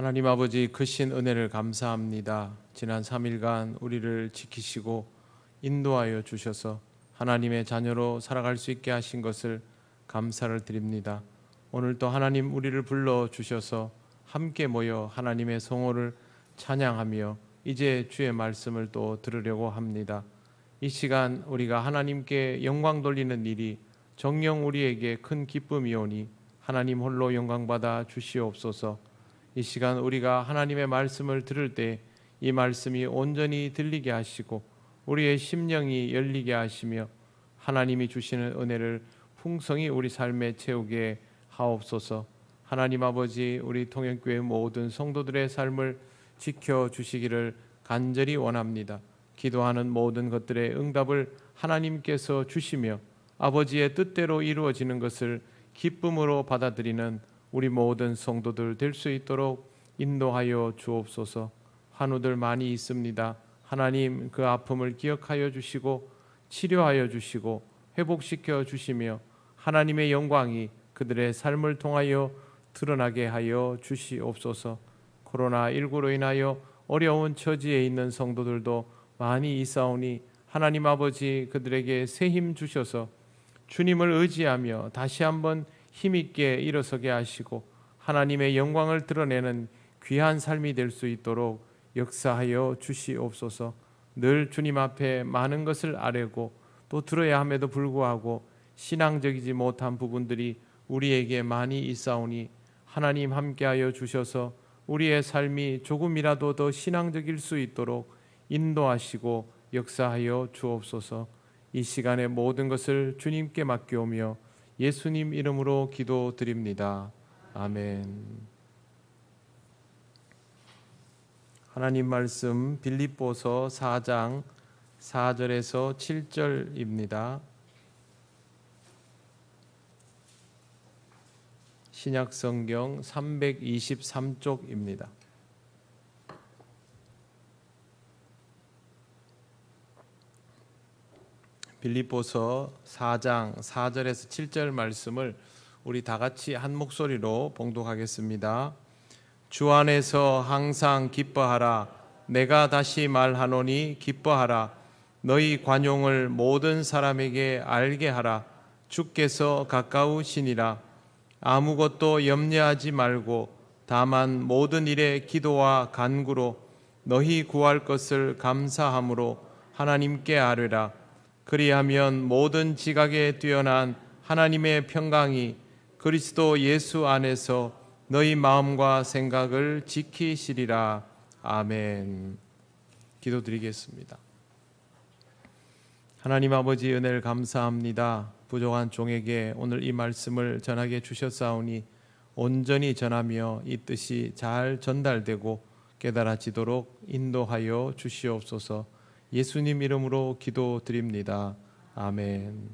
하나님 아버지 크신 은혜를 감사합니다. 지난 3일간 우리를 지키시고 인도하여 주셔서 하나님의 자녀로 살아갈 수 있게 하신 것을 감사를 드립니다. 오늘도 하나님 우리를 불러 주셔서 함께 모여 하나님의 성호를 찬양하며 이제 주의 말씀을 또 들으려고 합니다. 이 시간 우리가 하나님께 영광 돌리는 일이 정녕 우리에게 큰 기쁨이오니 하나님 홀로 영광받아 주시옵소서. 이 시간 우리가 하나님의 말씀을 들을 때 이 말씀이 온전히 들리게 하시고 우리의 심령이 열리게 하시며 하나님이 주시는 은혜를 풍성히 우리 삶에 채우게 하옵소서. 하나님 아버지, 우리 통영교회 모든 성도들의 삶을 지켜주시기를 간절히 원합니다. 기도하는 모든 것들의 응답을 하나님께서 주시며 아버지의 뜻대로 이루어지는 것을 기쁨으로 받아들이는 우리 모든 성도들 될 수 있도록 인도하여 주옵소서. 환우들 많이 있습니다. 하나님 그 아픔을 기억하여 주시고 치료하여 주시고 회복시켜 주시며 하나님의 영광이 그들의 삶을 통하여 드러나게 하여 주시옵소서. 코로나19로 인하여 어려운 처지에 있는 성도들도 많이 있사오니 하나님 아버지 그들에게 새 힘 주셔서 주님을 의지하며 다시 한번 힘있게 일어서게 하시고 하나님의 영광을 드러내는 귀한 삶이 될 수 있도록 역사하여 주시옵소서. 늘 주님 앞에 많은 것을 아뢰고 또 들어야 함에도 불구하고 신앙적이지 못한 부분들이 우리에게 많이 있사오니 하나님 함께하여 주셔서 우리의 삶이 조금이라도 더 신앙적일 수 있도록 인도하시고 역사하여 주옵소서. 이 시간에 모든 것을 주님께 맡겨오며 예수님 이름으로 기도드립니다. 아멘. 하나님 말씀 빌립보서 4장 4절에서 7절입니다. 신약성경 323쪽입니다. 빌립보서 4장 4절에서 7절 말씀을 우리 다 같이 한 목소리로 봉독하겠습니다. 주 안에서 항상 기뻐하라. 내가 다시 말하노니 기뻐하라. 너희 관용을 모든 사람에게 알게 하라. 주께서 가까우시니라. 아무것도 염려하지 말고 다만 모든 일에 기도와 간구로 너희 구할 것을 감사함으로 하나님께 아뢰라. 그리하면 모든 지각에 뛰어난 하나님의 평강이 그리스도 예수 안에서 너희 마음과 생각을 지키시리라. 아멘. 기도드리겠습니다. 하나님 아버지 은혜를 감사합니다. 부족한 종에게 오늘 이 말씀을 전하게 주셨사오니 온전히 전하며 이 뜻이 잘 전달되고 깨달아지도록 인도하여 주시옵소서. 예수님 이름으로 기도드립니다. 아멘.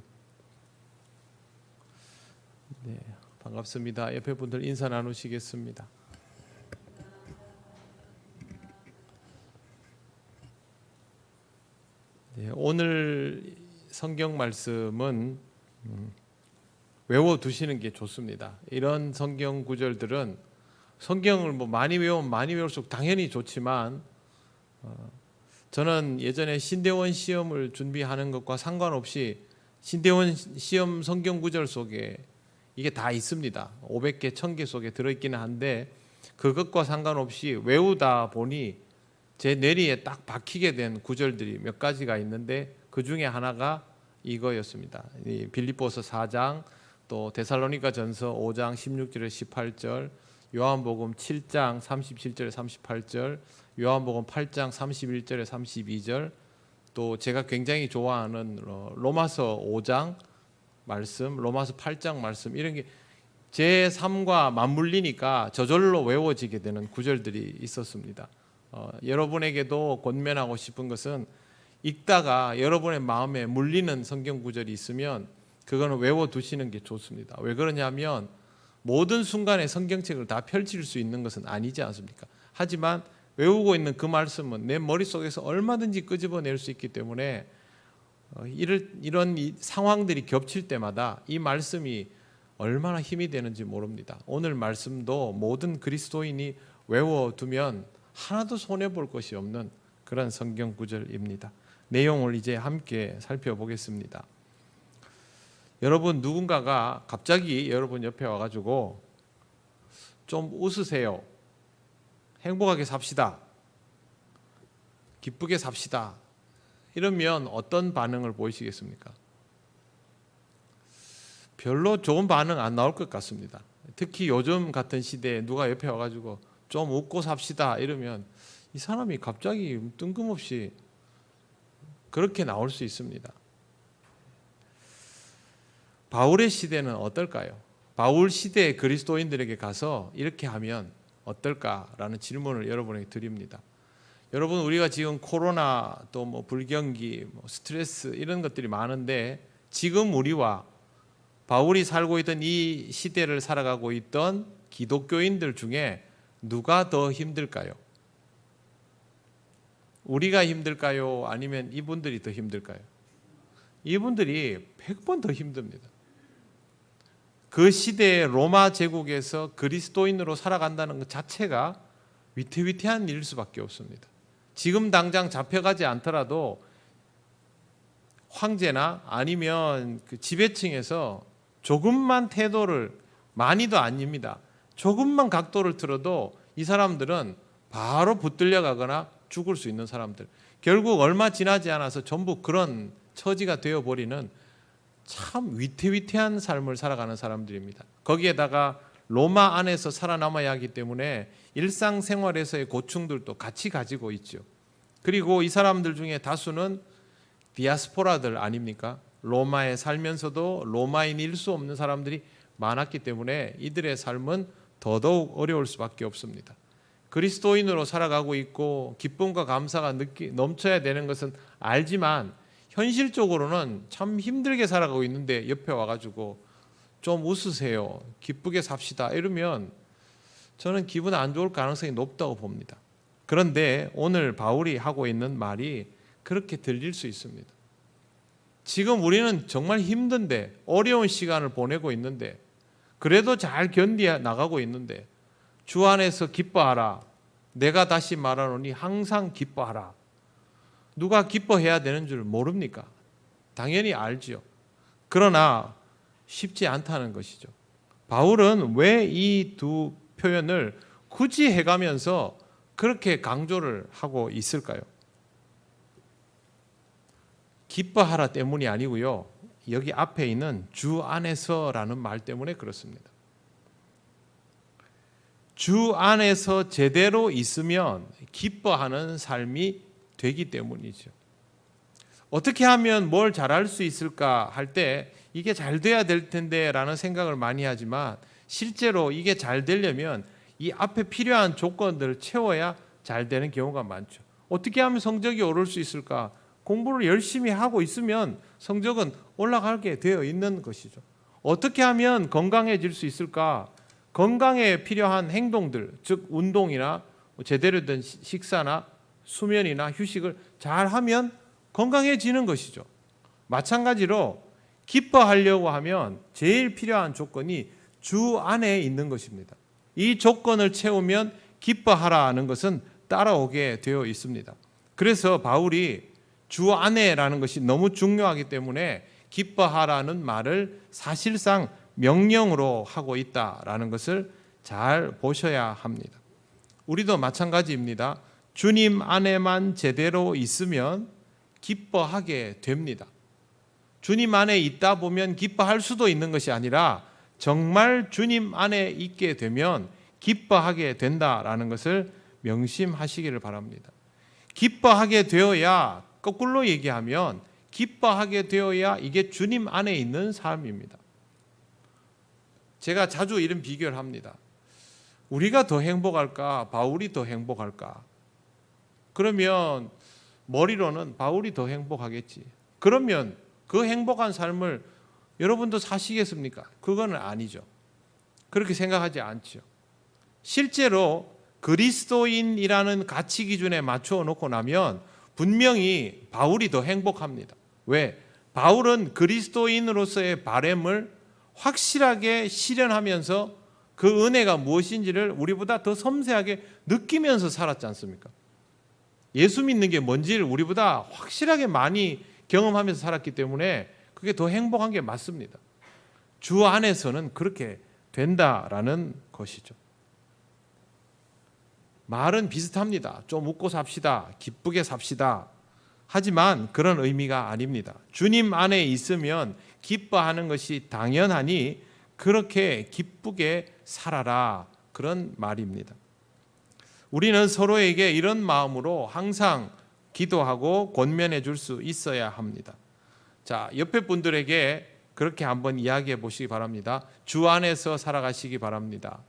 네, 반갑습니다. 옆에 분들 인사 나누시겠습니다. 네, 오늘 성경 말씀은 외워두시는 게 좋습니다. 이런 성경 구절들은 성경을 많이 외우면 많이 외울수록 당연히 좋지만 저는 예전에 신대원 시험을 준비하는 것과 상관없이 신대원 시험 성경 구절 속에 이게 다 있습니다. 500개, 1000개 속에 들어있기는 한데 그것과 상관없이 외우다 보니 제 뇌리에 딱 박히게 된 구절들이 몇 가지가 있는데 그 중에 하나가 이거였습니다. 빌립보서 4장, 또 데살로니가 전서 5장 16절에 18절, 요한복음 7장 37절에 38절, 요한복음 8장 31절에 32절, 또 제가 굉장히 좋아하는 로마서 5장 말씀, 로마서 8장 말씀, 이런 게 제 삶과 맞물리니까 저절로 외워지게 되는 구절들이 있었습니다. 여러분에게도 권면하고 싶은 것은 읽다가 여러분의 마음에 물리는 성경 구절이 있으면 그거는 외워두시는 게 좋습니다. 왜 그러냐면 모든 순간에 성경책을 다 펼칠 수 있는 것은 아니지 않습니까? 하지만 외우고 있는 그 말씀은 내 머릿속에서 얼마든지 끄집어낼 수 있기 때문에 이런 상황들이 겹칠 때마다 이 말씀이 얼마나 힘이 되는지 모릅니다. 오늘 말씀도 모든 그리스도인이 외워두면 하나도 손해볼 것이 없는 그런 성경 구절입니다. 내용을 이제 함께 살펴보겠습니다. 여러분, 누군가가 갑자기 여러분 옆에 와가지고 좀 웃으세요, 행복하게 삽시다, 기쁘게 삽시다, 이러면 어떤 반응을 보이시겠습니까? 별로 좋은 반응 안 나올 것 같습니다. 특히 요즘 같은 시대에 누가 옆에 와가지고 좀 웃고 삽시다 이러면 이 사람이 갑자기 뜬금없이 그렇게 나올 수 있습니다. 바울의 시대는 어떨까요? 바울 시대의 그리스도인들에게 가서 이렇게 하면 어떨까라는 질문을 여러분에게 드립니다. 여러분, 우리가 지금 코로나 또 불경기, 스트레스 이런 것들이 많은데 지금 우리와 바울이 살고 있던 이 시대를 살아가고 있던 기독교인들 중에 누가 더 힘들까요? 우리가 힘들까요? 아니면 이분들이 더 힘들까요? 이분들이 100번 더 힘듭니다. 그 시대의 로마 제국에서 그리스도인으로 살아간다는 것 자체가 위태위태한 일일 수밖에 없습니다. 지금 당장 잡혀가지 않더라도 황제나 아니면 그 지배층에서 조금만 태도를, 많이도 아닙니다, 조금만 각도를 틀어도 이 사람들은 바로 붙들려 가거나 죽을 수 있는 사람들, 결국 얼마 지나지 않아서 전부 그런 처지가 되어버리는 참 위태위태한 삶을 살아가는 사람들입니다. 거기에다가 로마 안에서 살아남아야 하기 때문에 일상생활에서의 고충들도 같이 가지고 있죠. 그리고 이 사람들 중에 다수는 디아스포라들 아닙니까? 로마에 살면서도 로마인일 수 없는 사람들이 많았기 때문에 이들의 삶은 더더욱 어려울 수밖에 없습니다. 그리스도인으로 살아가고 있고 기쁨과 감사가 넘쳐야 되는 것은 알지만 현실적으로는 참 힘들게 살아가고 있는데 옆에 와가지고 좀 웃으세요, 기쁘게 삽시다 이러면 저는 기분 안 좋을 가능성이 높다고 봅니다. 그런데 오늘 바울이 하고 있는 말이 그렇게 들릴 수 있습니다. 지금 우리는 정말 힘든데, 어려운 시간을 보내고 있는데, 그래도 잘 견디어 나가고 있는데 주 안에서 기뻐하라, 내가 다시 말하노니 항상 기뻐하라. 누가 기뻐해야 되는 줄 모릅니까? 당연히 알지요. 그러나 쉽지 않다는 것이죠. 바울은 왜 이 두 표현을 굳이 해가면서 그렇게 강조를 하고 있을까요? 기뻐하라 때문이 아니고요, 여기 앞에 있는 주 안에서라는 말 때문에 그렇습니다. 주 안에서 제대로 있으면 기뻐하는 삶이 되기 때문이죠. 어떻게 하면 뭘 잘할 수 있을까 할 때 이게 잘 돼야 될 텐데 라는 생각을 많이 하지만 실제로 이게 잘 되려면 이 앞에 필요한 조건들을 채워야 잘 되는 경우가 많죠. 어떻게 하면 성적이 오를 수 있을까? 공부를 열심히 하고 있으면 성적은 올라가게 되어 있는 것이죠. 어떻게 하면 건강해질 수 있을까? 건강에 필요한 행동들, 즉 운동이나 제대로 된 식사나 수면이나 휴식을 잘 하면 건강해지는 것이죠. 마찬가지로 기뻐하려고 하면 제일 필요한 조건이 주 안에 있는 것입니다. 이 조건을 채우면 기뻐하라는 것은 따라오게 되어 있습니다. 그래서 바울이 주 안에라는 것이 너무 중요하기 때문에 기뻐하라는 말을 사실상 명령으로 하고 있다라는 것을 잘 보셔야 합니다. 우리도 마찬가지입니다. 주님 안에만 제대로 있으면 기뻐하게 됩니다. 주님 안에 있다 보면 기뻐할 수도 있는 것이 아니라 정말 주님 안에 있게 되면 기뻐하게 된다라는 것을 명심하시기를 바랍니다. 기뻐하게 되어야, 거꾸로 얘기하면 기뻐하게 되어야 이게 주님 안에 있는 삶입니다. 제가 자주 이런 비교를 합니다. 우리가 더 행복할까? 바울이 더 행복할까? 그러면 머리로는 바울이 더 행복하겠지. 그러면 그 행복한 삶을 여러분도 사시겠습니까? 그건 아니죠. 그렇게 생각하지 않죠. 실제로 그리스도인이라는 가치 기준에 맞추어 놓고 나면 분명히 바울이 더 행복합니다. 왜? 바울은 그리스도인으로서의 바램을 확실하게 실현하면서 그 은혜가 무엇인지를 우리보다 더 섬세하게 느끼면서 살았지 않습니까? 예수 믿는 게 뭔지를 우리보다 확실하게 많이 경험하면서 살았기 때문에 그게 더 행복한 게 맞습니다. 주 안에서는 그렇게 된다라는 것이죠. 말은 비슷합니다. 좀 웃고 삽시다. 기쁘게 삽시다. 하지만 그런 의미가 아닙니다. 주님 안에 있으면 기뻐하는 것이 당연하니 그렇게 기쁘게 살아라. 그런 말입니다. 우리는 서로에게 이런 마음으로 항상 기도하고 권면해 줄 수 있어야 합니다. 자, 옆에 분들에게 그렇게 한번 이야기해 보시기 바랍니다. 주 안에서 살아가시기 바랍니다.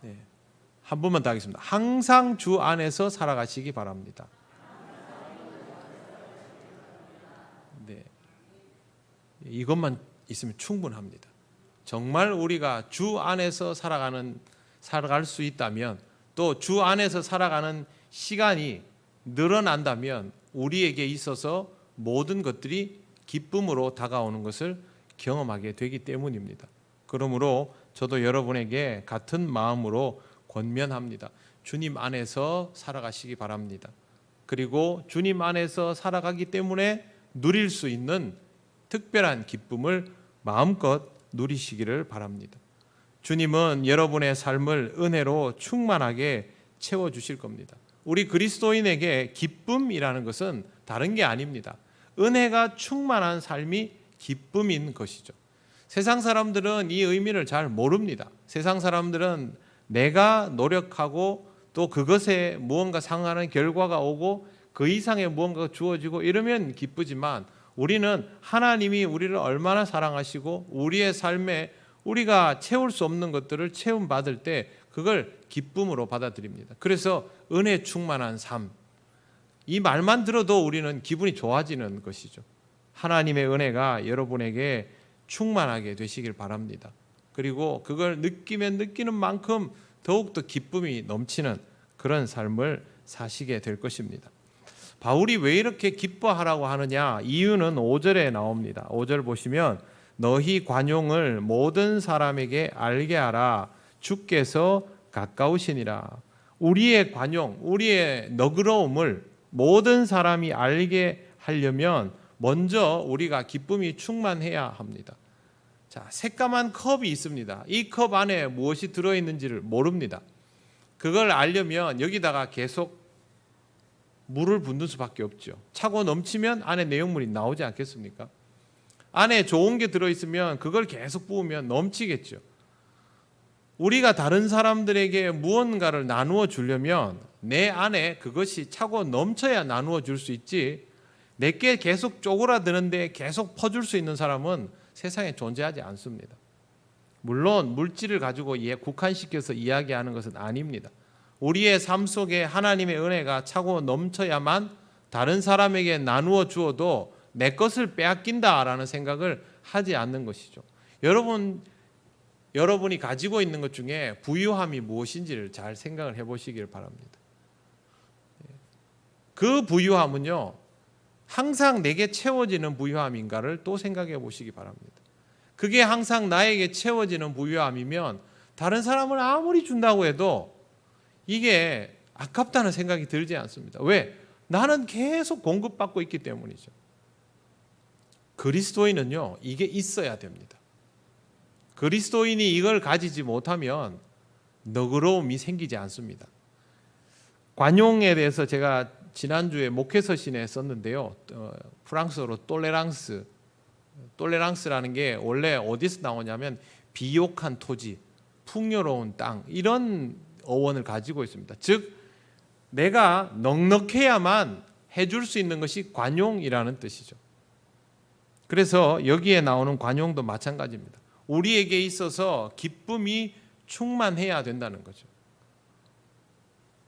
네. 한 번만 더 하겠습니다. 항상 주 안에서 살아가시기 바랍니다. 네. 이것만 있으면 충분합니다. 정말 우리가 주 안에서 살아갈 수 있다면, 또 주 안에서 살아가는 시간이 늘어난다면 우리에게 있어서 모든 것들이 기쁨으로 다가오는 것을 경험하게 되기 때문입니다. 그러므로 저도 여러분에게 같은 마음으로 권면합니다. 주님 안에서 살아가시기 바랍니다. 그리고 주님 안에서 살아가기 때문에 누릴 수 있는 특별한 기쁨을 마음껏 누리시기를 바랍니다. 주님은 여러분의 삶을 은혜로 충만하게 채워주실 겁니다. 우리 그리스도인에게 기쁨이라는 것은 다른 게 아닙니다. 은혜가 충만한 삶이 기쁨인 것이죠. 세상 사람들은 이 의미를 잘 모릅니다. 세상 사람들은 내가 노력하고 또 그것에 무언가 상하는 결과가 오고 그 이상의 무언가가 주어지고 이러면 기쁘지만, 우리는 하나님이 우리를 얼마나 사랑하시고 우리의 삶에 우리가 채울 수 없는 것들을 채움받을 때 그걸 기쁨으로 받아들입니다. 그래서 은혜 충만한 삶, 이 말만 들어도 우리는 기분이 좋아지는 것이죠. 하나님의 은혜가 여러분에게 충만하게 되시길 바랍니다. 그리고 그걸 느끼면 느끼는 만큼 더욱더 기쁨이 넘치는 그런 삶을 사시게 될 것입니다. 바울이 왜 이렇게 기뻐하라고 하느냐? 이유는 5절에 나옵니다. 5절 보시면 너희 관용을 모든 사람에게 알게 하라. 주께서 가까우시니라. 우리의 관용, 우리의 너그러움을 모든 사람이 알게 하려면 먼저 우리가 기쁨이 충만해야 합니다. 자, 새까만 컵이 있습니다. 이 컵 안에 무엇이 들어있는지를 모릅니다. 그걸 알려면 여기다가 계속 물을 붓는 수밖에 없죠. 차고 넘치면 안에 내용물이 나오지 않겠습니까? 안에 좋은 게 들어있으면 그걸 계속 부으면 넘치겠죠. 우리가 다른 사람들에게 무언가를 나누어 주려면 내 안에 그것이 차고 넘쳐야 나누어 줄 수 있지, 내게 계속 쪼그라드는데 계속 퍼줄 수 있는 사람은 세상에 존재하지 않습니다. 물론 물질을 가지고 국한시켜서 이야기하는 것은 아닙니다. 우리의 삶 속에 하나님의 은혜가 차고 넘쳐야만 다른 사람에게 나누어 주어도 내 것을 빼앗긴다라는 생각을 하지 않는 것이죠. 여러분이 가지고 있는 것 중에 부유함이 무엇인지를 잘 생각을 해보시길 바랍니다. 그 부유함은요, 항상 내게 채워지는 부유함인가를 또 생각해 보시기 바랍니다. 그게 항상 나에게 채워지는 부유함이면 다른 사람을 아무리 준다고 해도 이게 아깝다는 생각이 들지 않습니다. 왜? 나는 계속 공급받고 있기 때문이죠. 그리스도인은요, 이게 있어야 됩니다. 그리스도인이 이걸 가지지 못하면 너그러움이 생기지 않습니다. 관용에 대해서 제가 지난주에 목회서신에 썼는데요. 프랑스어로 똘레랑스라는 게 원래 어디서 나오냐면 비옥한 토지, 풍요로운 땅, 이런 어원을 가지고 있습니다. 즉 내가 넉넉해야만 해줄 수 있는 것이 관용이라는 뜻이죠. 그래서 여기에 나오는 관용도 마찬가지입니다. 우리에게 있어서 기쁨이 충만해야 된다는 거죠.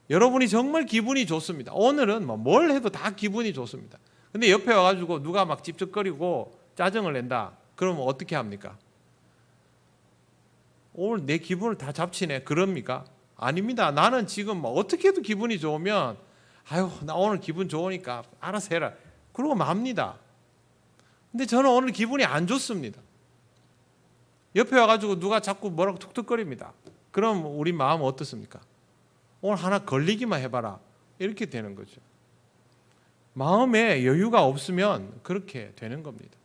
여러분이 정말 기분이 좋습니다. 오늘은 뭘 해도 다 기분이 좋습니다. 근데 옆에 와가지고 누가 막 찝쩍거리고 짜증을 낸다. 그러면 어떻게 합니까? 오늘 내 기분을 다 잡치네. 그럽니까? 아닙니다. 나는 지금 어떻게 해도 기분이 좋으면 아유, 나 오늘 기분 좋으니까 알아서 해라. 그러고 맙니다. 근데 저는 오늘 기분이 안 좋습니다. 옆에 와가지고 누가 자꾸 뭐라고 툭툭거립니다. 그럼 우리 마음은 어떻습니까? 오늘 하나 걸리기만 해봐라. 이렇게 되는 거죠. 마음에 여유가 없으면 그렇게 되는 겁니다.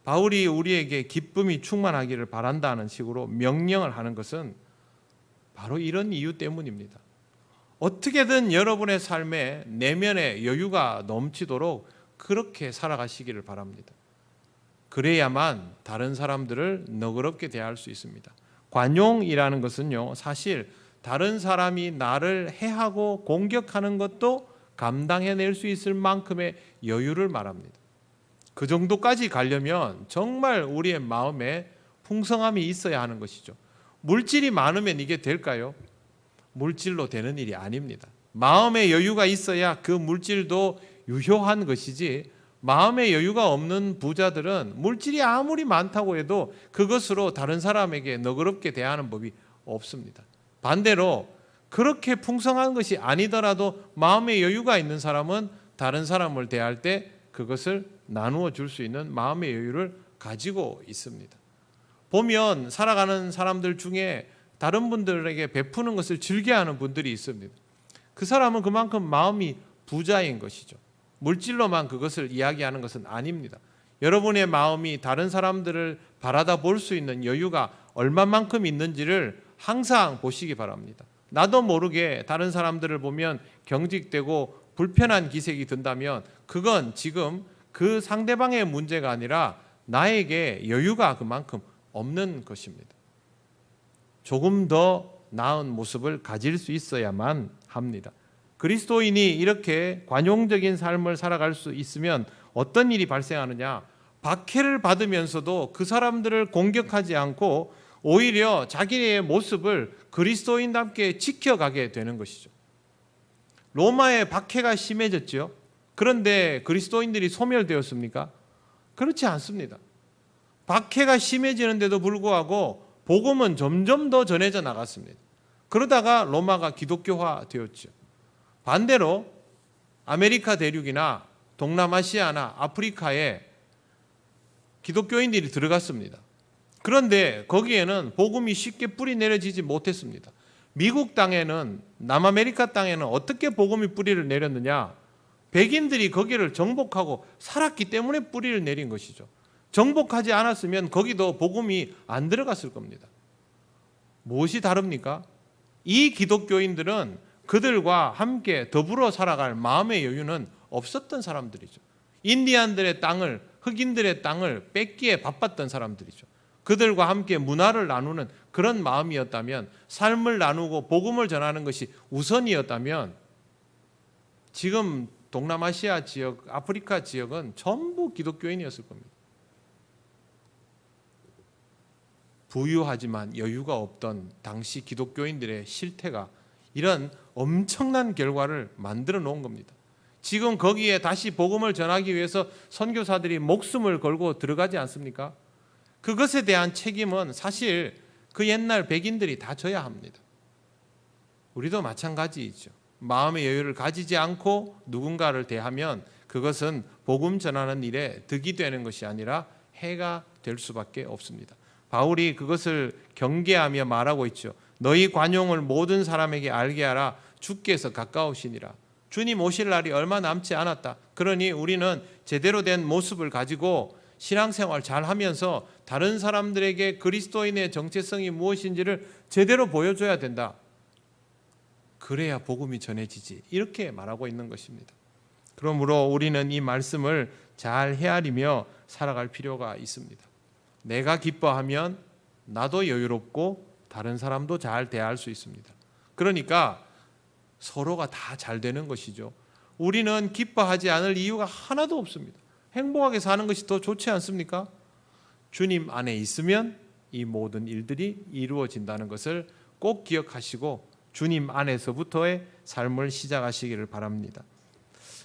바울이 우리에게 기쁨이 충만하기를 바란다는 식으로 명령을 하는 것은 바로 이런 이유 때문입니다. 어떻게든 여러분의 삶에 내면에 여유가 넘치도록 그렇게 살아가시기를 바랍니다. 그래야만 다른 사람들을 너그럽게 대할 수 있습니다. 관용이라는 것은요, 사실 다른 사람이 나를 해하고 공격하는 것도 감당해낼 수 있을 만큼의 여유를 말합니다. 그 정도까지 가려면 정말 우리의 마음에 풍성함이 있어야 하는 것이죠. 물질이 많으면 이게 될까요? 물질로 되는 일이 아닙니다. 마음의 여유가 있어야 그 물질도 유효한 것이지, 마음의 여유가 없는 부자들은 물질이 아무리 많다고 해도 그것으로 다른 사람에게 너그럽게 대하는 법이 없습니다. 반대로 그렇게 풍성한 것이 아니더라도 마음의 여유가 있는 사람은 다른 사람을 대할 때 그것을 나누어 줄 수 있는 마음의 여유를 가지고 있습니다. 보면 살아가는 사람들 중에 다른 분들에게 베푸는 것을 즐겨하는 분들이 있습니다. 그 사람은 그만큼 마음이 부자인 것이죠. 물질로만 그것을 이야기하는 것은 아닙니다. 여러분의 마음이 다른 사람들을 바라다 볼 수 있는 여유가 얼마만큼 있는지를 항상 보시기 바랍니다. 나도 모르게 다른 사람들을 보면 경직되고 불편한 기색이 든다면 그건 지금 그 상대방의 문제가 아니라 나에게 여유가 그만큼 없는 것입니다. 조금 더 나은 모습을 가질 수 있어야만 합니다. 그리스도인이 이렇게 관용적인 삶을 살아갈 수 있으면 어떤 일이 발생하느냐? 박해를 받으면서도 그 사람들을 공격하지 않고 오히려 자기의 모습을 그리스도인답게 지켜가게 되는 것이죠. 로마의 박해가 심해졌죠. 그런데 그리스도인들이 소멸되었습니까? 그렇지 않습니다. 박해가 심해지는데도 불구하고 복음은 점점 더 전해져 나갔습니다. 그러다가 로마가 기독교화 되었죠. 반대로 아메리카 대륙이나 동남아시아나 아프리카에 기독교인들이 들어갔습니다. 그런데 거기에는 복음이 쉽게 뿌리 내려지지 못했습니다. 미국 땅에는, 남아메리카 땅에는 어떻게 복음이 뿌리를 내렸느냐? 백인들이 거기를 정복하고 살았기 때문에 뿌리를 내린 것이죠. 정복하지 않았으면 거기도 복음이 안 들어갔을 겁니다. 무엇이 다릅니까? 이 기독교인들은 그들과 함께 더불어 살아갈 마음의 여유는 없었던 사람들이죠. 인디안들의 땅을, 흑인들의 땅을 뺏기에 바빴던 사람들이죠. 그들과 함께 문화를 나누는 그런 마음이었다면, 삶을 나누고 복음을 전하는 것이 우선이었다면, 지금 동남아시아 지역, 아프리카 지역은 전부 기독교인이었을 겁니다. 부유하지만 여유가 없던 당시 기독교인들의 실태가 이런 엄청난 결과를 만들어 놓은 겁니다. 지금 거기에 다시 복음을 전하기 위해서 선교사들이 목숨을 걸고 들어가지 않습니까? 그것에 대한 책임은 사실 그 옛날 백인들이 다 져야 합니다. 우리도 마찬가지이죠. 마음의 여유를 가지지 않고 누군가를 대하면 그것은 복음 전하는 일에 득이 되는 것이 아니라 해가 될 수밖에 없습니다. 바울이 그것을 경계하며 말하고 있죠. 너희 관용을 모든 사람에게 알게 하라. 주께서 가까우시니라. 주님 오실 날이 얼마 남지 않았다. 그러니 우리는 제대로 된 모습을 가지고 신앙생활 잘 하면서 다른 사람들에게 그리스도인의 정체성이 무엇인지를 제대로 보여줘야 된다. 그래야 복음이 전해지지. 이렇게 말하고 있는 것입니다. 그러므로 우리는 이 말씀을 잘 헤아리며 살아갈 필요가 있습니다. 내가 기뻐하면 나도 여유롭고 다른 사람도 잘 대할 수 있습니다. 그러니까 서로가 다 잘 되는 것이죠. 우리는 기뻐하지 않을 이유가 하나도 없습니다. 행복하게 사는 것이 더 좋지 않습니까? 주님 안에 있으면 이 모든 일들이 이루어진다는 것을 꼭 기억하시고 주님 안에서부터의 삶을 시작하시기를 바랍니다.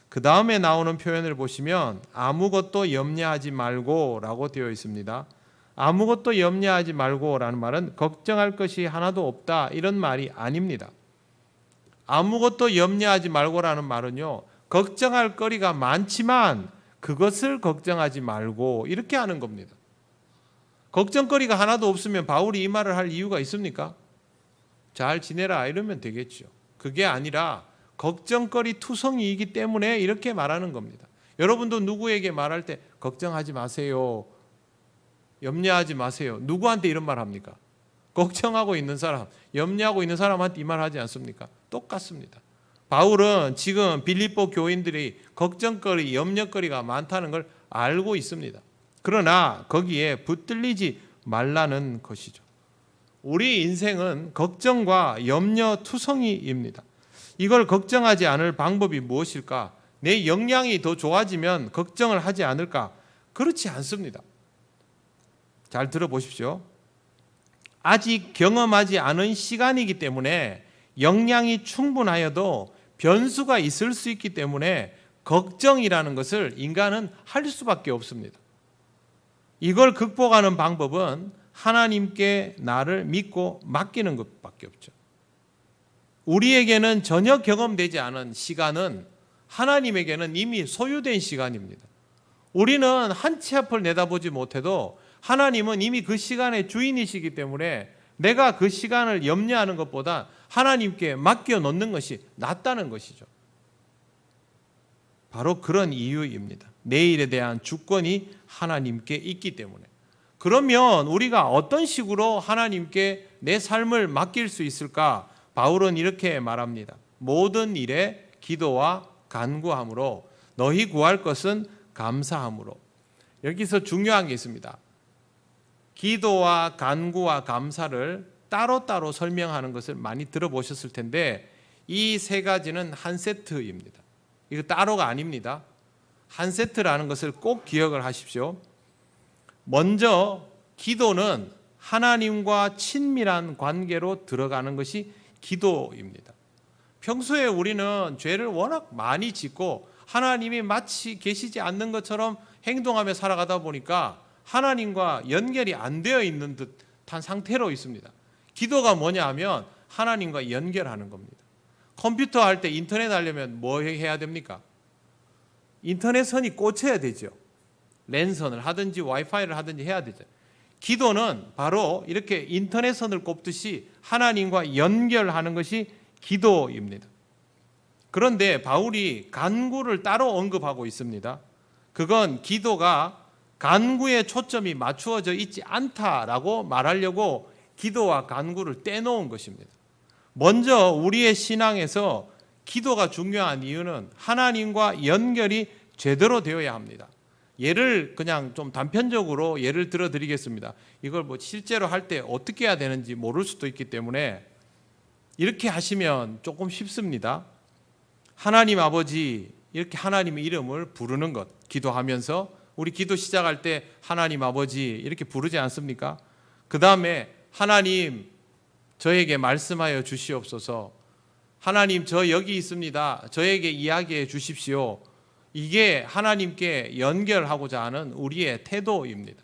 그 다음에 나오는 표현을 보시면 아무것도 염려하지 말고 라고 되어 있습니다. 아무것도 염려하지 말고 라는 말은 걱정할 것이 하나도 없다 이런 말이 아닙니다. 아무것도 염려하지 말고 라는 말은요, 걱정할 거리가 많지만 그것을 걱정하지 말고 이렇게 하는 겁니다. 걱정거리가 하나도 없으면 바울이 이 말을 할 이유가 있습니까? 잘 지내라 이러면 되겠죠. 그게 아니라 걱정거리 투성이이기 때문에 이렇게 말하는 겁니다. 여러분도 누구에게 말할 때 걱정하지 마세요, 염려하지 마세요, 누구한테 이런 말 합니까? 걱정하고 있는 사람, 염려하고 있는 사람한테 이 말 하지 않습니까? 똑같습니다. 바울은 지금 빌립보 교인들이 걱정거리, 염려거리가 많다는 걸 알고 있습니다. 그러나 거기에 붙들리지 말라는 것이죠. 우리 인생은 걱정과 염려투성이입니다. 이걸 걱정하지 않을 방법이 무엇일까? 내 역량이 더 좋아지면 걱정을 하지 않을까? 그렇지 않습니다. 잘 들어보십시오. 아직 경험하지 않은 시간이기 때문에 역량이 충분하여도 변수가 있을 수 있기 때문에 걱정이라는 것을 인간은 할 수밖에 없습니다. 이걸 극복하는 방법은 하나님께 나를 믿고 맡기는 것밖에 없죠. 우리에게는 전혀 경험되지 않은 시간은 하나님에게는 이미 소유된 시간입니다. 우리는 한 치 앞을 내다보지 못해도 하나님은 이미 그 시간의 주인이시기 때문에 내가 그 시간을 염려하는 것보다 하나님께 맡겨 놓는 것이 낫다는 것이죠. 바로 그런 이유입니다. 내일에 대한 주권이 하나님께 있기 때문에. 그러면 우리가 어떤 식으로 하나님께 내 삶을 맡길 수 있을까? 바울은 이렇게 말합니다. 모든 일에 기도와 간구함으로 너희 구할 것은 감사함으로. 여기서 중요한 게 있습니다. 기도와 간구와 감사를 따로따로 설명하는 것을 많이 들어보셨을 텐데 이 세 가지는 한 세트입니다. 이거 따로가 아닙니다. 한 세트라는 것을 꼭 기억을 하십시오. 먼저 기도는 하나님과 친밀한 관계로 들어가는 것이 기도입니다. 평소에 우리는 죄를 워낙 많이 짓고 하나님이 마치 계시지 않는 것처럼 행동하며 살아가다 보니까 하나님과 연결이 안 되어 있는 듯한 상태로 있습니다. 기도가 뭐냐 하면 하나님과 연결하는 겁니다. 컴퓨터 할 때 인터넷 하려면 뭐 해야 됩니까? 인터넷 선이 꽂혀야 되죠. 랜선을 하든지 와이파이를 하든지 해야 되죠. 기도는 바로 이렇게 인터넷 선을 꼽듯이 하나님과 연결하는 것이 기도입니다. 그런데 바울이 간구를 따로 언급하고 있습니다. 그건 기도가 간구에 초점이 맞추어져 있지 않다라고 말하려고 기도와 간구를 떼놓은 것입니다. 먼저 우리의 신앙에서 기도가 중요한 이유는 하나님과 연결이 제대로 되어야 합니다. 예를 그냥 좀 단편적으로 예를 들어 드리겠습니다. 이걸 뭐 실제로 할 때 어떻게 해야 되는지 모를 수도 있기 때문에 이렇게 하시면 조금 쉽습니다. 하나님 아버지, 이렇게 하나님의 이름을 부르는 것, 기도하면서 우리 기도 시작할 때 하나님 아버지 이렇게 부르지 않습니까? 그 다음에 하나님 저에게 말씀하여 주시옵소서, 하나님 저 여기 있습니다, 저에게 이야기해 주십시오. 이게 하나님께 연결하고자 하는 우리의 태도입니다.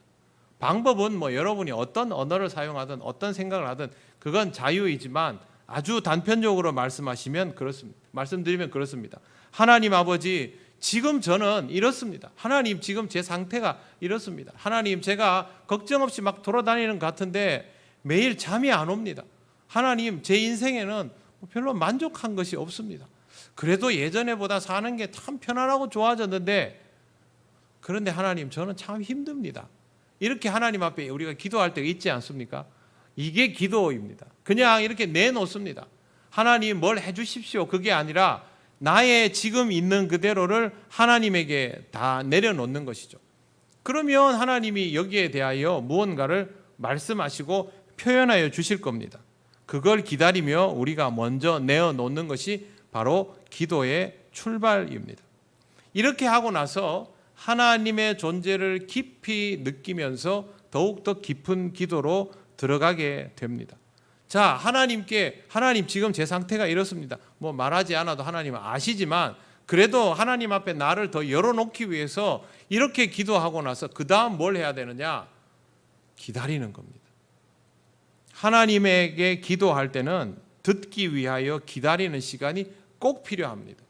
방법은 뭐 여러분이 어떤 언어를 사용하든 어떤 생각을 하든 그건 자유이지만 아주 단편적으로 말씀하시면 그렇습니다. 말씀드리면 그렇습니다. 하나님 아버지, 지금 저는 이렇습니다. 하나님 지금 제 상태가 이렇습니다. 하나님 제가 걱정 없이 막 돌아다니는 것 같은데 매일 잠이 안 옵니다. 하나님 제 인생에는 별로 만족한 것이 없습니다. 그래도 예전에보다 사는 게 참 편안하고 좋아졌는데 그런데 하나님 저는 참 힘듭니다. 이렇게 하나님 앞에 우리가 기도할 때가 있지 않습니까? 이게 기도입니다. 그냥 이렇게 내놓습니다. 하나님 뭘 해주십시오. 그게 아니라 나의 지금 있는 그대로를 하나님에게 다 내려놓는 것이죠. 그러면 하나님이 여기에 대하여 무언가를 말씀하시고 표현하여 주실 겁니다. 그걸 기다리며 우리가 먼저 내어놓는 것이 바로 기도의 출발입니다. 이렇게 하고 나서 하나님의 존재를 깊이 느끼면서 더욱더 깊은 기도로 들어가게 됩니다. 자, 하나님께 하나님 지금 제 상태가 이렇습니다. 뭐 말하지 않아도 하나님은 아시지만 그래도 하나님 앞에 나를 더 열어놓기 위해서 이렇게 기도하고 나서 그 다음 뭘 해야 되느냐? 기다리는 겁니다. 하나님에게 기도할 때는 듣기 위하여 기다리는 시간이 꼭 필요합니다.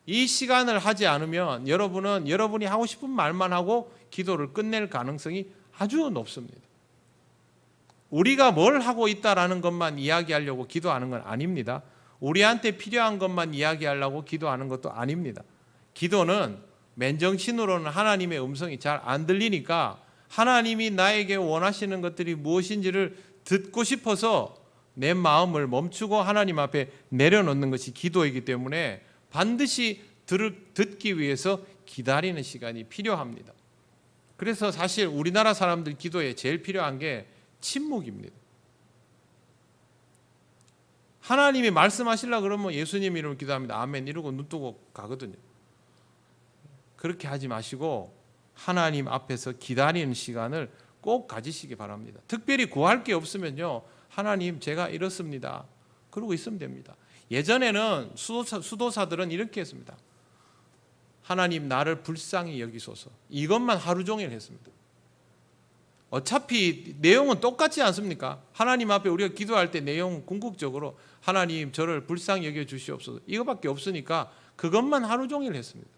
이 시간을 하지 않으면 여러분은 여러분이 하고 싶은 말만 하고 기도를 끝낼 가능성이 아주 높습니다. 우리가 뭘 하고 있다라는 것만 이야기하려고 기도하는 건 아닙니다. 우리한테 필요한 것만 이야기하려고 기도하는 것도 아닙니다. 기도는 맨정신으로는 하나님의 음성이 잘 안 들리니까 하나님이 나에게 원하시는 것들이 무엇인지를 듣고 싶어서 내 마음을 멈추고 하나님 앞에 내려놓는 것이 기도이기 때문에 반드시 듣기 위해서 기다리는 시간이 필요합니다. 그래서 사실 우리나라 사람들 기도에 제일 필요한 게 침묵입니다. 하나님이 말씀하시려고 그러면 예수님 이름으로 기도합니다. 아멘 이러고 눈 뜨고 가거든요. 그렇게 하지 마시고 하나님 앞에서 기다리는 시간을 꼭 가지시기 바랍니다. 특별히 구할 게 없으면요, 하나님 제가 이렇습니다, 그러고 있으면 됩니다. 예전에는 수도사들은 이렇게 했습니다. 하나님 나를 불쌍히 여기소서, 이것만 하루 종일 했습니다. 어차피 내용은 똑같지 않습니까? 하나님 앞에 우리가 기도할 때 내용 궁극적으로 하나님 저를 불쌍히 여겨 주시옵소서, 이거밖에 없으니까 그것만 하루 종일 했습니다.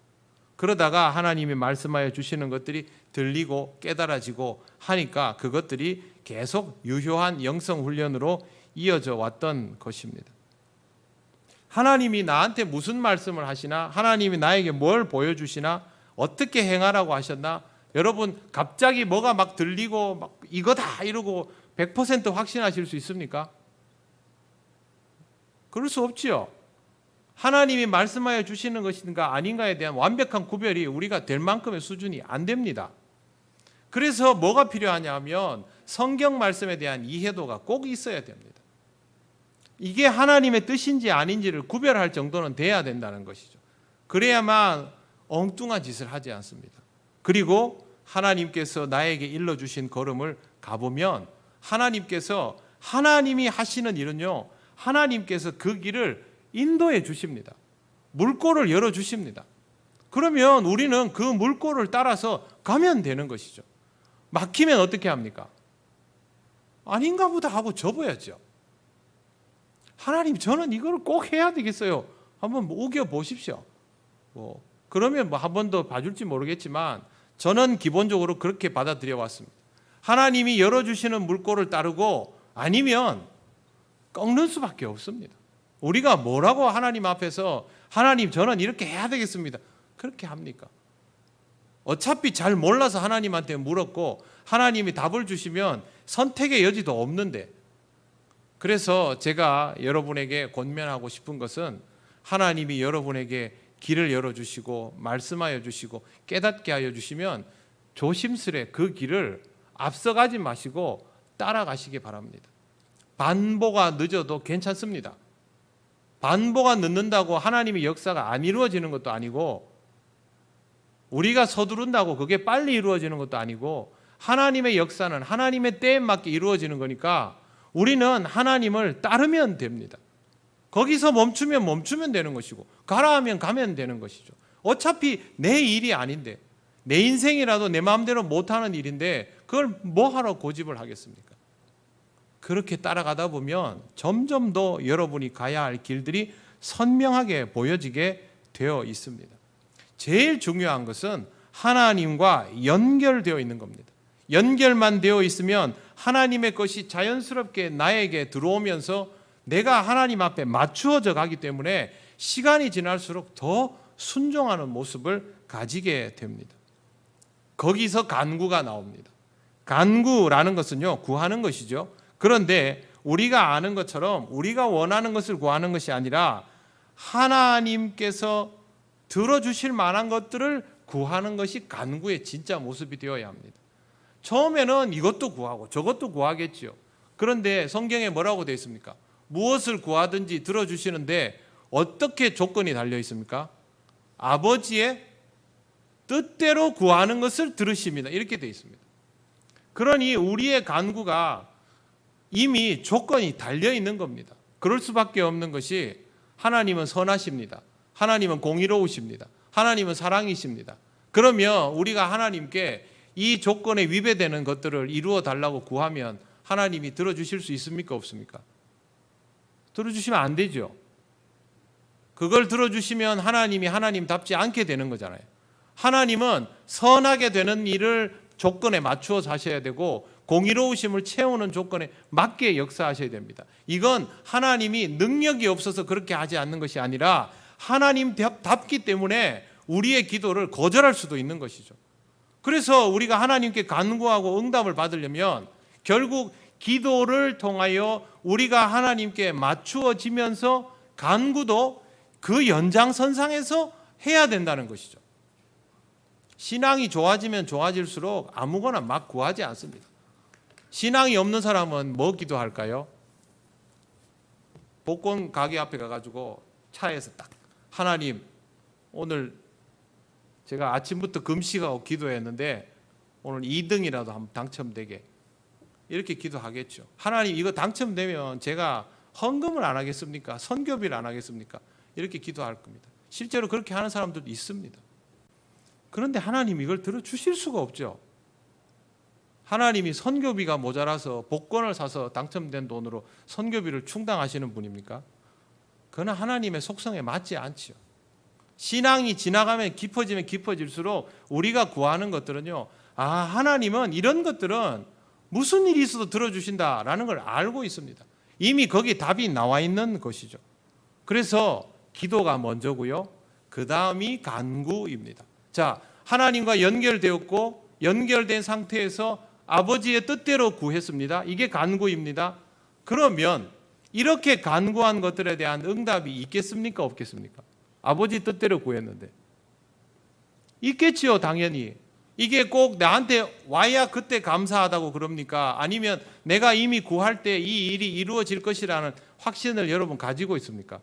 그러다가 하나님이 말씀하여 주시는 것들이 들리고 깨달아지고 하니까 그것들이 계속 유효한 영성 훈련으로 이어져 왔던 것입니다. 하나님이 나한테 무슨 말씀을 하시나, 하나님이 나에게 뭘 보여주시나, 어떻게 행하라고 하셨나, 여러분 갑자기 뭐가 막 들리고 막 이거다 이러고 100% 확신하실 수 있습니까? 그럴 수 없지요. 하나님이 말씀하여 주시는 것인가 아닌가에 대한 완벽한 구별이 우리가 될 만큼의 수준이 안 됩니다. 그래서 뭐가 필요하냐 하면 성경 말씀에 대한 이해도가 꼭 있어야 됩니다. 이게 하나님의 뜻인지 아닌지를 구별할 정도는 돼야 된다는 것이죠. 그래야만 엉뚱한 짓을 하지 않습니다. 그리고 하나님께서 나에게 일러주신 걸음을 가보면 하나님께서, 하나님이 하시는 일은요, 하나님께서 그 길을 인도해 주십니다. 물꼬를 열어 주십니다. 그러면 우리는 그 물꼬를 따라서 가면 되는 것이죠. 막히면 어떻게 합니까? 아닌가 보다 하고 접어야죠. 하나님 저는 이걸 꼭 해야 되겠어요, 한번 우겨 보십시오. 그러면 한 번 더 봐줄지 모르겠지만 저는 기본적으로 그렇게 받아들여 왔습니다. 하나님이 열어주시는 물꼬를 따르고 아니면 꺾는 수밖에 없습니다. 우리가 뭐라고 하나님 앞에서 하나님 저는 이렇게 해야 되겠습니다, 그렇게 합니까? 어차피 잘 몰라서 하나님한테 물었고 하나님이 답을 주시면 선택의 여지도 없는데, 그래서 제가 여러분에게 권면하고 싶은 것은 하나님이 여러분에게 길을 열어주시고 말씀하여 주시고 깨닫게 하여 주시면 조심스레 그 길을 앞서가지 마시고 따라가시기 바랍니다. 반보가 늦어도 괜찮습니다. 반보가 늦는다고 하나님의 역사가 안 이루어지는 것도 아니고 우리가 서두른다고 그게 빨리 이루어지는 것도 아니고 하나님의 역사는 하나님의 때에 맞게 이루어지는 거니까 우리는 하나님을 따르면 됩니다. 거기서 멈추면 되는 것이고 가라 하면 가면 되는 것이죠. 어차피 내 일이 아닌데, 내 인생이라도 내 마음대로 못하는 일인데 그걸 뭐하러 고집을 하겠습니까? 그렇게 따라가다 보면 점점 더 여러분이 가야 할 길들이 선명하게 보여지게 되어 있습니다. 제일 중요한 것은 하나님과 연결되어 있는 겁니다. 연결만 되어 있으면 하나님의 것이 자연스럽게 나에게 들어오면서 내가 하나님 앞에 맞추어져 가기 때문에 시간이 지날수록 더 순종하는 모습을 가지게 됩니다. 거기서 간구가 나옵니다. 간구라는 것은요, 구하는 것이죠. 그런데 우리가 아는 것처럼 우리가 원하는 것을 구하는 것이 아니라 하나님께서 들어주실 만한 것들을 구하는 것이 간구의 진짜 모습이 되어야 합니다. 처음에는 이것도 구하고 저것도 구하겠지요. 그런데 성경에 뭐라고 되어 있습니까? 무엇을 구하든지 들어주시는데 어떻게 조건이 달려 있습니까? 아버지의 뜻대로 구하는 것을 들으십니다, 이렇게 되어 있습니다. 그러니 우리의 간구가 이미 조건이 달려 있는 겁니다. 그럴 수밖에 없는 것이 하나님은 선하십니다. 하나님은 공의로우십니다. 하나님은 사랑이십니다. 그러면 우리가 하나님께 이 조건에 위배되는 것들을 이루어 달라고 구하면 하나님이 들어주실 수 있습니까, 없습니까? 들어주시면 안 되죠. 그걸 들어주시면 하나님이 하나님답지 않게 되는 거잖아요. 하나님은 선하게 되는 일을 조건에 맞추어 사셔야 되고 공의로우심을 채우는 조건에 맞게 역사하셔야 됩니다. 이건 하나님이 능력이 없어서 그렇게 하지 않는 것이 아니라 하나님답기 때문에 우리의 기도를 거절할 수도 있는 것이죠. 그래서 우리가 하나님께 간구하고 응답을 받으려면 결국 기도를 통하여 우리가 하나님께 맞추어지면서 간구도 그 연장선상에서 해야 된다는 것이죠. 신앙이 좋아지면 좋아질수록 아무거나 막 구하지 않습니다. 신앙이 없는 사람은 뭐 기도할까요? 복권 가게 앞에 가가지고 차에서 딱 하나님 오늘 제가 아침부터 금식하고 기도했는데 오늘 2등이라도 한번 당첨되게 이렇게 기도하겠죠. 하나님 이거 당첨되면 제가 헌금을 안 하겠습니까? 선교비를 안 하겠습니까? 이렇게 기도할 겁니다. 실제로 그렇게 하는 사람들도 있습니다. 그런데 하나님 이걸 들어주실 수가 없죠. 하나님이 선교비가 모자라서 복권을 사서 당첨된 돈으로 선교비를 충당하시는 분입니까? 그건 하나님의 속성에 맞지 않죠. 신앙이 지나가면 깊어지면 깊어질수록 우리가 구하는 것들은요, 하나님은 이런 것들은 무슨 일이 있어도 들어주신다라는 걸 알고 있습니다. 이미 거기 답이 나와 있는 것이죠. 그래서 기도가 먼저고요. 그 다음이 간구입니다. 자, 하나님과 연결되었고 연결된 상태에서 아버지의 뜻대로 구했습니다. 이게 간구입니다. 그러면 이렇게 간구한 것들에 대한 응답이 있겠습니까? 없겠습니까? 아버지 뜻대로 구했는데 있겠지요, 당연히. 이게 꼭 나한테 와야 그때 감사하다고 그럽니까? 아니면 내가 이미 구할 때 이 일이 이루어질 것이라는 확신을 여러분 가지고 있습니까?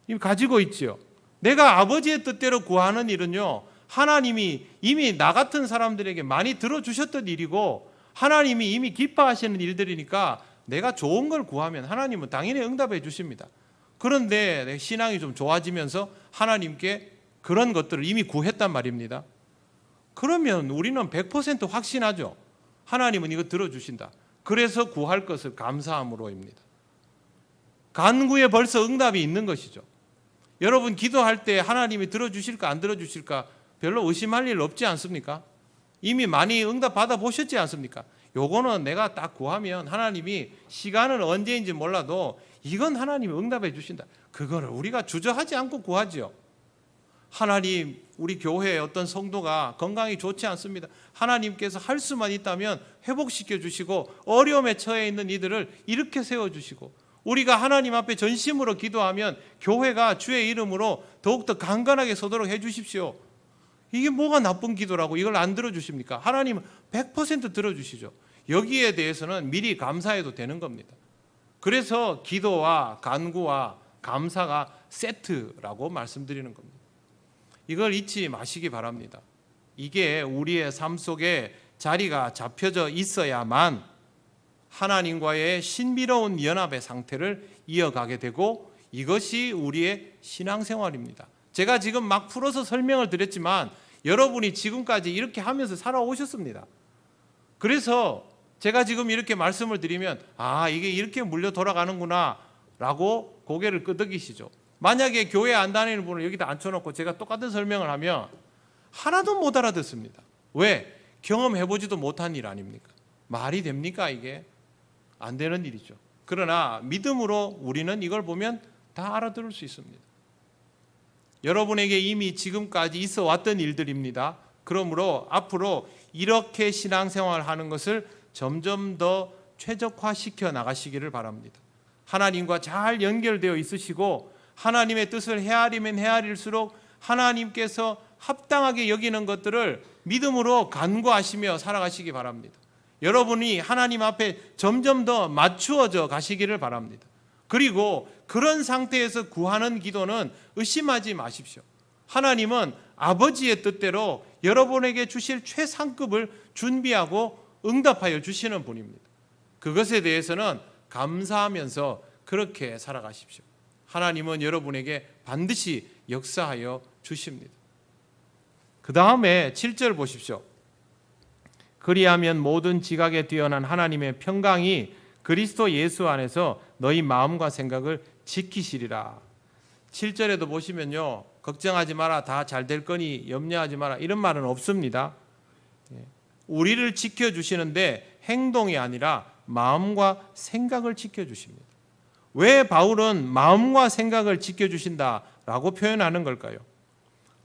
이미 가지고 있지요. 내가 아버지의 뜻대로 구하는 일은요, 하나님이 이미 나 같은 사람들에게 많이 들어주셨던 일이고 하나님이 이미 기뻐하시는 일들이니까 내가 좋은 걸 구하면 하나님은 당연히 응답해 주십니다. 그런데 내 신앙이 좀 좋아지면서 하나님께 그런 것들을 이미 구했단 말입니다. 그러면 우리는 100% 확신하죠. 하나님은 이거 들어주신다. 그래서 구할 것을 감사함으로입니다. 간구에 벌써 응답이 있는 것이죠. 여러분 기도할 때 하나님이 들어주실까 안 들어주실까 별로 의심할 일 없지 않습니까? 이미 많이 응답 받아보셨지 않습니까? 요거는 내가 딱 구하면 하나님이 시간은 언제인지 몰라도 이건 하나님이 응답해 주신다. 그거를 우리가 주저하지 않고 구하죠. 하나님, 우리 교회에 어떤 성도가 건강이 좋지 않습니다. 하나님께서 할 수만 있다면 회복시켜 주시고 어려움에 처해 있는 이들을 일으켜 세워주시고 우리가 하나님 앞에 전심으로 기도하면 교회가 주의 이름으로 더욱더 강건하게 서도록 해 주십시오. 이게 뭐가 나쁜 기도라고 이걸 안 들어주십니까? 하나님은 100% 들어주시죠. 여기에 대해서는 미리 감사해도 되는 겁니다. 그래서 기도와 간구와 감사가 세트라고 말씀드리는 겁니다. 이걸 잊지 마시기 바랍니다. 이게 우리의 삶 속에 자리가 잡혀져 있어야만 하나님과의 신비로운 연합의 상태를 이어가게 되고 이것이 우리의 신앙생활입니다. 제가 지금 막 풀어서 설명을 드렸지만 여러분이 지금까지 이렇게 하면서 살아오셨습니다. 그래서 제가 지금 이렇게 말씀을 드리면 이게 이렇게 물려 돌아가는구나 라고 고개를 끄덕이시죠. 만약에 교회 안 다니는 분을 여기다 앉혀놓고 제가 똑같은 설명을 하면 하나도 못 알아듣습니다. 왜? 경험해보지도 못한 일 아닙니까? 말이 됩니까 이게? 안 되는 일이죠. 그러나 믿음으로 우리는 이걸 보면 다 알아들을 수 있습니다. 여러분에게 이미 지금까지 있어 왔던 일들입니다. 그러므로 앞으로 이렇게 신앙생활을 하는 것을 점점 더 최적화시켜 나가시기를 바랍니다. 하나님과 잘 연결되어 있으시고 하나님의 뜻을 헤아리면 헤아릴수록 하나님께서 합당하게 여기는 것들을 믿음으로 간구하시며 살아가시기 바랍니다. 여러분이 하나님 앞에 점점 더 맞추어져 가시기를 바랍니다. 그리고 그런 상태에서 구하는 기도는 의심하지 마십시오. 하나님은 아버지의 뜻대로 여러분에게 주실 최상급을 준비하고 응답하여 주시는 분입니다. 그것에 대해서는 감사하면서 그렇게 살아가십시오. 하나님은 여러분에게 반드시 역사하여 주십니다. 그 다음에 7절 보십시오. 그리하면 모든 지각에 뛰어난 하나님의 평강이 그리스도 예수 안에서 너희 마음과 생각을 지키시리라. 7절에도 보시면요, 걱정하지 마라, 다 잘 될 거니 염려하지 마라, 이런 말은 없습니다. 우리를 지켜주시는데 행동이 아니라 마음과 생각을 지켜주십니다. 왜 바울은 마음과 생각을 지켜주신다라고 표현하는 걸까요?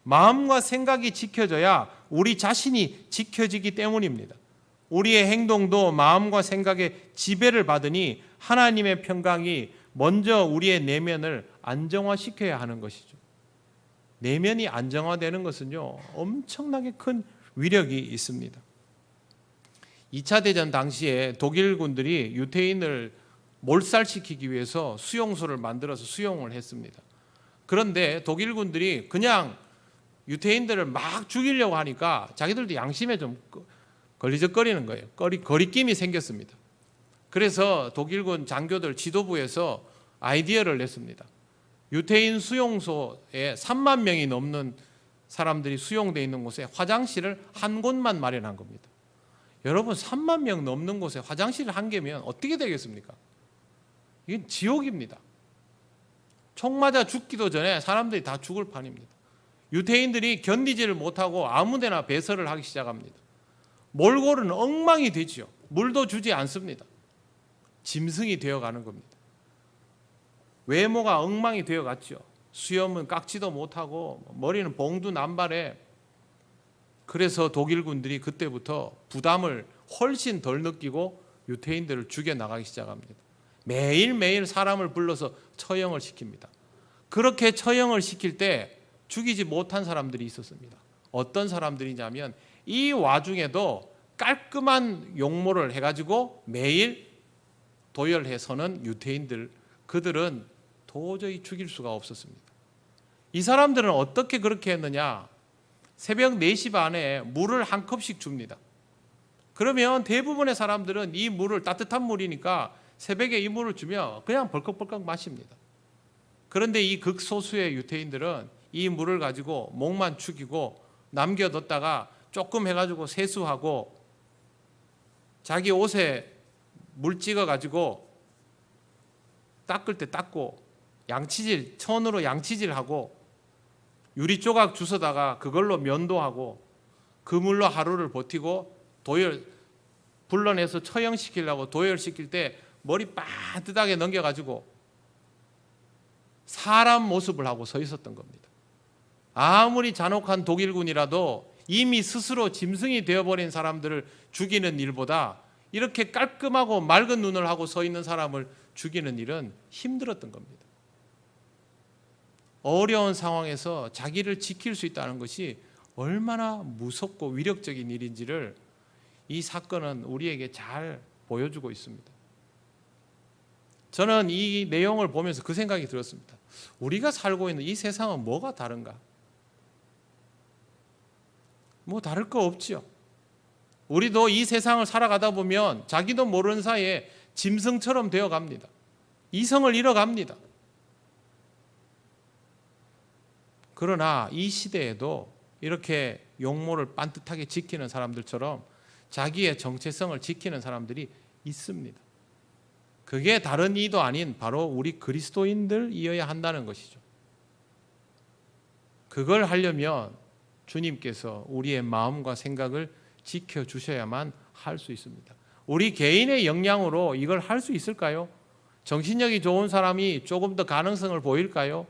마음과 생각이 지켜져야 우리 자신이 지켜지기 때문입니다. 우리의 행동도 마음과 생각의 지배를 받으니 하나님의 평강이 먼저 우리의 내면을 안정화시켜야 하는 것이죠. 내면이 안정화되는 것은요, 엄청나게 큰 위력이 있습니다. 2차 대전 당시에 독일군들이 유태인을 몰살시키기 위해서 수용소를 만들어서 수용을 했습니다. 그런데 독일군들이 그냥 유태인들을 막 죽이려고 하니까 자기들도 양심에 좀 걸리적거리는 거예요. 거리낌이 생겼습니다. 그래서 독일군 장교들 지도부에서 아이디어를 냈습니다. 유태인 수용소에 3만 명이 넘는 사람들이 수용되어 있는 곳에 화장실을 한 곳만 마련한 겁니다. 여러분, 3만 명 넘는 곳에 화장실 한 개면 어떻게 되겠습니까? 이건 지옥입니다. 총 맞아 죽기도 전에 사람들이 다 죽을 판입니다. 유태인들이 견디지를 못하고 아무데나 배설을 하기 시작합니다. 몰골은 엉망이 되지요. 물도 주지 않습니다. 짐승이 되어가는 겁니다. 외모가 엉망이 되어갔죠. 수염은 깎지도 못하고 머리는 봉두남발에. 그래서 독일군들이 그때부터 부담을 훨씬 덜 느끼고 유태인들을 죽여나가기 시작합니다. 매일매일 사람을 불러서 처형을 시킵니다. 그렇게 처형을 시킬 때 죽이지 못한 사람들이 있었습니다. 어떤 사람들이냐면 이 와중에도 깔끔한 용모를 해가지고 매일 도열해서는 유태인들, 그들은 도저히 죽일 수가 없었습니다. 이 사람들은 어떻게 그렇게 했느냐? 새벽 4시 반에 물을 한 컵씩 줍니다. 그러면 대부분의 사람들은 이 물을, 따뜻한 물이니까 새벽에 이 물을 주면 그냥 벌컥벌컥 마십니다. 그런데 이 극소수의 유태인들은 이 물을 가지고 목만 축이고 남겨뒀다가 조금 해가지고 세수하고 자기 옷에 물 찍어가지고 닦을 때 닦고 양치질, 천으로 양치질하고 유리 조각 주워다가 그걸로 면도하고 그 물로 하루를 버티고 불러내서 처형시키려고 도열시킬 때 머리 반듯하게 넘겨가지고 사람 모습을 하고 서 있었던 겁니다. 아무리 잔혹한 독일군이라도 이미 스스로 짐승이 되어버린 사람들을 죽이는 일보다 이렇게 깔끔하고 맑은 눈을 하고 서 있는 사람을 죽이는 일은 힘들었던 겁니다. 어려운 상황에서 자기를 지킬 수 있다는 것이 얼마나 무섭고 위력적인 일인지를 이 사건은 우리에게 잘 보여주고 있습니다. 저는 이 내용을 보면서 그 생각이 들었습니다. 우리가 살고 있는 이 세상은 뭐가 다른가? 뭐 다를 거 없지요. 우리도 이 세상을 살아가다 보면 자기도 모르는 사이에 짐승처럼 되어갑니다. 이성을 잃어갑니다. 그러나 이 시대에도 이렇게 용모를 반듯하게 지키는 사람들처럼 자기의 정체성을 지키는 사람들이 있습니다. 그게 다른 이도 아닌 바로 우리 그리스도인들이어야 한다는 것이죠. 그걸 하려면 주님께서 우리의 마음과 생각을 지켜주셔야만 할 수 있습니다. 우리 개인의 역량으로 이걸 할 수 있을까요? 정신력이 좋은 사람이 조금 더 가능성을 보일까요?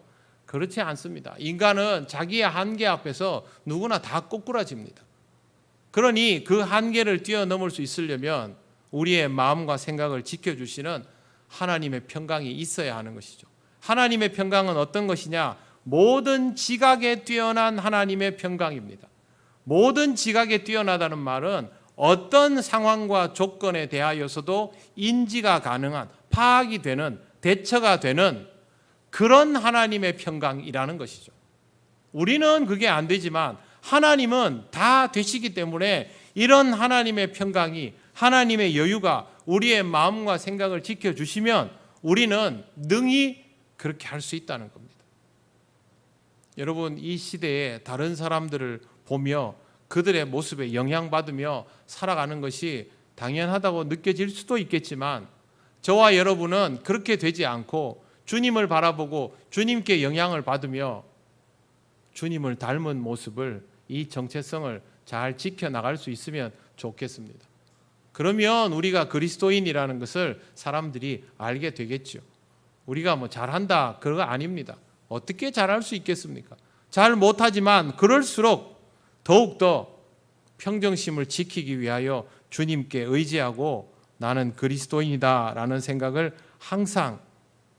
그렇지 않습니다. 인간은 자기의 한계 앞에서 누구나 다 꼬꾸라집니다. 그러니 그 한계를 뛰어넘을 수 있으려면 우리의 마음과 생각을 지켜주시는 하나님의 평강이 있어야 하는 것이죠. 하나님의 평강은 어떤 것이냐? 모든 지각에 뛰어난 하나님의 평강입니다. 모든 지각에 뛰어나다는 말은 어떤 상황과 조건에 대하여서도 인지가 가능한, 파악이 되는, 대처가 되는 그런 하나님의 평강이라는 것이죠. 우리는 그게 안 되지만 하나님은 다 되시기 때문에 이런 하나님의 평강이, 하나님의 여유가 우리의 마음과 생각을 지켜주시면 우리는 능히 그렇게 할 수 있다는 겁니다. 여러분, 이 시대에 다른 사람들을 보며 그들의 모습에 영향받으며 살아가는 것이 당연하다고 느껴질 수도 있겠지만 저와 여러분은 그렇게 되지 않고 주님을 바라보고 주님께 영향을 받으며 주님을 닮은 모습을, 이 정체성을 잘 지켜나갈 수 있으면 좋겠습니다. 그러면 우리가 그리스도인이라는 것을 사람들이 알게 되겠죠. 우리가 뭐 잘한다 그거 아닙니다. 어떻게 잘할 수 있겠습니까? 잘 못하지만 그럴수록 더욱더 평정심을 지키기 위하여 주님께 의지하고 나는 그리스도인이다 라는 생각을 항상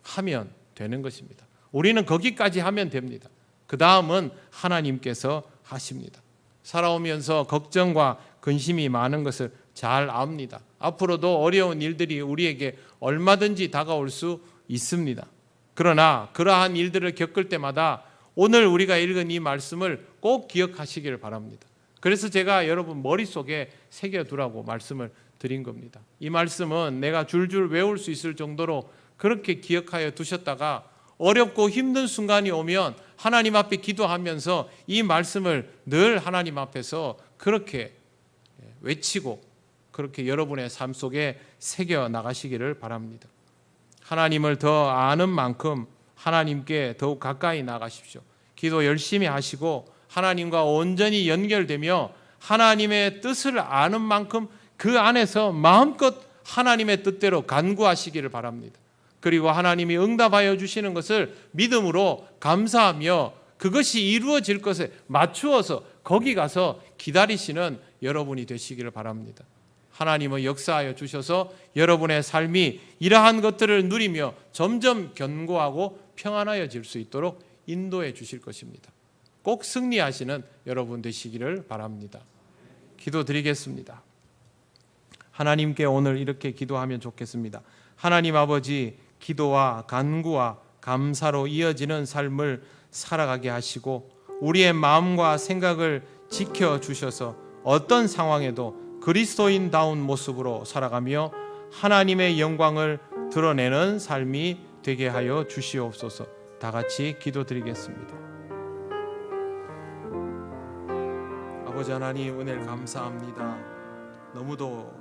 하면 되는 것입니다. 우리는 거기까지 하면 됩니다. 그 다음은 하나님께서 하십니다. 살아오면서 걱정과 근심이 많은 것을 잘 압니다. 앞으로도 어려운 일들이 우리에게 얼마든지 다가올 수 있습니다. 그러나 그러한 일들을 겪을 때마다 오늘 우리가 읽은 이 말씀을 꼭 기억하시기를 바랍니다. 그래서 제가 여러분 머릿속에 새겨두라고 말씀을 드린 겁니다. 이 말씀은 내가 줄줄 외울 수 있을 정도로 그렇게 기억하여 두셨다가 어렵고 힘든 순간이 오면 하나님 앞에 기도하면서 이 말씀을 늘 하나님 앞에서 그렇게 외치고 그렇게 여러분의 삶 속에 새겨 나가시기를 바랍니다. 하나님을 더 아는 만큼 하나님께 더욱 가까이 나가십시오. 기도 열심히 하시고 하나님과 온전히 연결되며 하나님의 뜻을 아는 만큼 그 안에서 마음껏 하나님의 뜻대로 간구하시기를 바랍니다. 그리고 하나님이 응답하여 주시는 것을 믿음으로 감사하며 그것이 이루어질 것에 맞추어서 거기 가서 기다리시는 여러분이 되시기를 바랍니다. 하나님은 역사하여 주셔서 여러분의 삶이 이러한 것들을 누리며 점점 견고하고 평안하여질 수 있도록 인도해 주실 것입니다. 꼭 승리하시는 여러분 되시기를 바랍니다. 기도드리겠습니다. 하나님께 오늘 이렇게 기도하면 좋겠습니다. 하나님 아버지, 기도와 간구와 감사로 이어지는 삶을 살아가게 하시고 우리의 마음과 생각을 지켜주셔서 어떤 상황에도 그리스도인다운 모습으로 살아가며 하나님의 영광을 드러내는 삶이 되게 하여 주시옵소서. 다 같이 기도드리겠습니다. 아버지 하나님, 은혜를 감사합니다. 너무도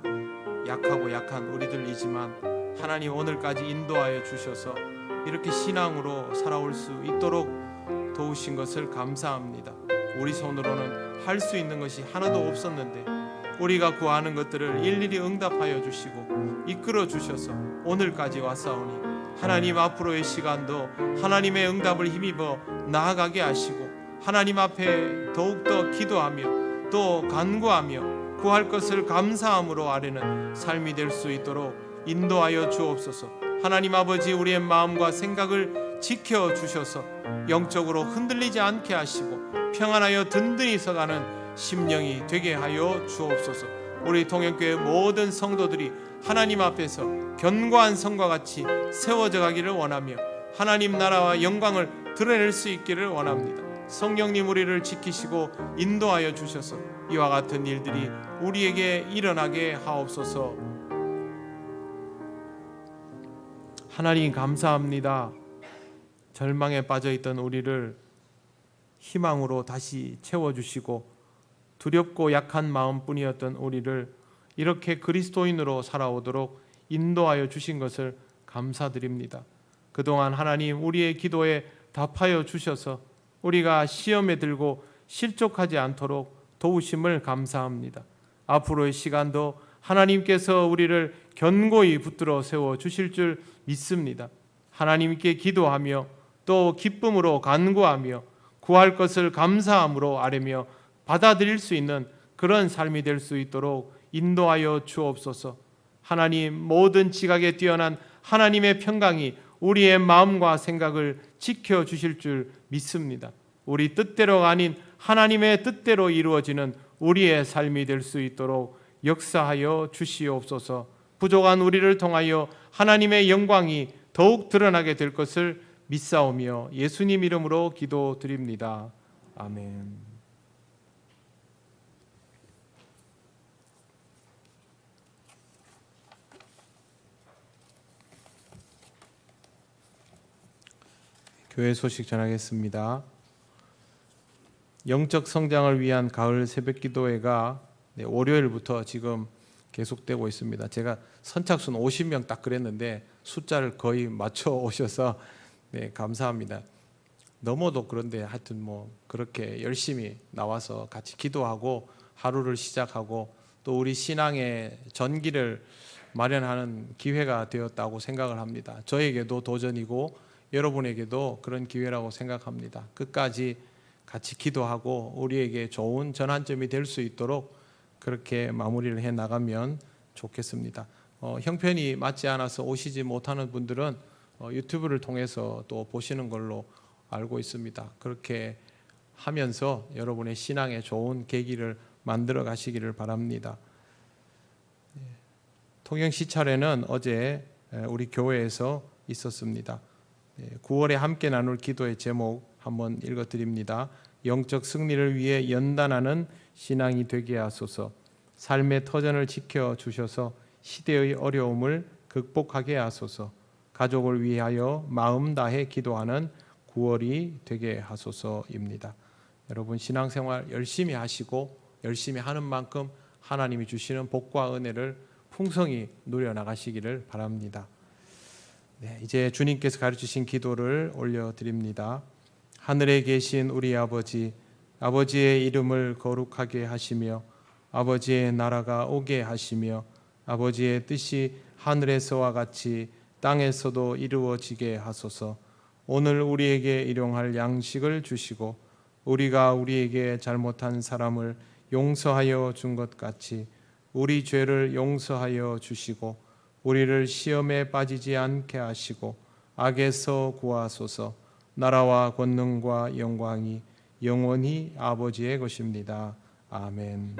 약하고 약한 우리들이지만 하나님 오늘까지 인도하여 주셔서 이렇게 신앙으로 살아올 수 있도록 도우신 것을 감사합니다. 우리 손으로는 할 수 있는 것이 하나도 없었는데 우리가 구하는 것들을 일일이 응답하여 주시고 이끌어 주셔서 오늘까지 왔사오니 하나님 앞으로의 시간도 하나님의 응답을 힘입어 나아가게 하시고 하나님 앞에 더욱더 기도하며 또 간구하며 구할 것을 감사함으로 아뢰는 삶이 될 수 있도록 인도하여 주옵소서. 하나님 아버지, 우리의 마음과 생각을 지켜주셔서 영적으로 흔들리지 않게 하시고 평안하여 든든히 서가는 심령이 되게 하여 주옵소서. 우리 통영교회 모든 성도들이 하나님 앞에서 견고한 성과 같이 세워져 가기를 원하며 하나님 나라와 영광을 드러낼 수 있기를 원합니다. 성령님 우리를 지키시고 인도하여 주셔서 이와 같은 일들이 우리에게 일어나게 하옵소서. 하나님 감사합니다. 절망에 빠져있던 우리를 희망으로 다시 채워주시고 두렵고 약한 마음뿐이었던 우리를 이렇게 그리스도인으로 살아오도록 인도하여 주신 것을 감사드립니다. 그동안 하나님 우리의 기도에 답하여 주셔서 우리가 시험에 들고 실족하지 않도록 도우심을 감사합니다. 앞으로의 시간도 하나님께서 우리를 견고히 붙들어 세워 주실 줄 믿습니다. 하나님께 기도하며 또 기쁨으로 간구하며 구할 것을 감사함으로 아뢰며 받아들일 수 있는 그런 삶이 될 수 있도록 인도하여 주옵소서. 하나님, 모든 지각에 뛰어난 하나님의 평강이 우리의 마음과 생각을 지켜주실 줄 믿습니다. 우리 뜻대로가 아닌 하나님의 뜻대로 이루어지는 우리의 삶이 될 수 있도록 역사하여 주시옵소서. 부족한 우리를 통하여 하나님의 영광이 더욱 드러나게 될 것을 믿사오며 예수님 이름으로 기도드립니다. 아멘. 교회 소식 전하겠습니다. 영적 성장을 위한 가을 새벽기도회가 월요일부터 지금 계속되고 있습니다. 제가 선착순 50명 딱 그랬는데 숫자를 거의 맞춰 오셔서 감사합니다. 너무도 그런데 하여튼 뭐 그렇게 열심히 나와서 같이 기도하고 하루를 시작하고 또 우리 신앙의 전기를 마련하는 기회가 되었다고 생각을 합니다. 저에게도 도전이고 여러분에게도 그런 기회라고 생각합니다. 끝까지 같이 기도하고 우리에게 좋은 전환점이 될 수 있도록 그렇게 마무리를 해 나가면 좋겠습니다. 형편이 맞지 않아서 오시지 못하는 분들은 유튜브를 통해서 또 보시는 걸로 알고 있습니다. 그렇게 하면서 여러분의 신앙에 좋은 계기를 만들어 가시기를 바랍니다. 통영 시찰회는 어제 우리 교회에서 있었습니다. 9월에 함께 나눌 기도의 제목 한번 읽어드립니다. 영적 승리를 위해 연단하는 신앙이 되게 하소서. 삶의 터전을 지켜주셔서 시대의 어려움을 극복하게 하소서. 가족을 위하여 마음 다해 기도하는 9월이 되게 하소서입니다. 여러분 신앙생활 열심히 하시고 열심히 하는 만큼 하나님이 주시는 복과 은혜를 풍성히 누려나가시기를 바랍니다. 이제 주님께서 가르치신 기도를 올려드립니다. 하늘에 계신 우리 아버지, 아버지의 이름을 거룩하게 하시며 아버지의 나라가 오게 하시며 아버지의 뜻이 하늘에서와 같이 땅에서도 이루어지게 하소서. 오늘 우리에게 일용할 양식을 주시고 우리가 우리에게 잘못한 사람을 용서하여 준 것 같이 우리 죄를 용서하여 주시고 우리를 시험에 빠지지 않게 하시고 악에서 구하소서. 나라와 권능과 영광이 영원히 아버지의 것입니다. 아멘.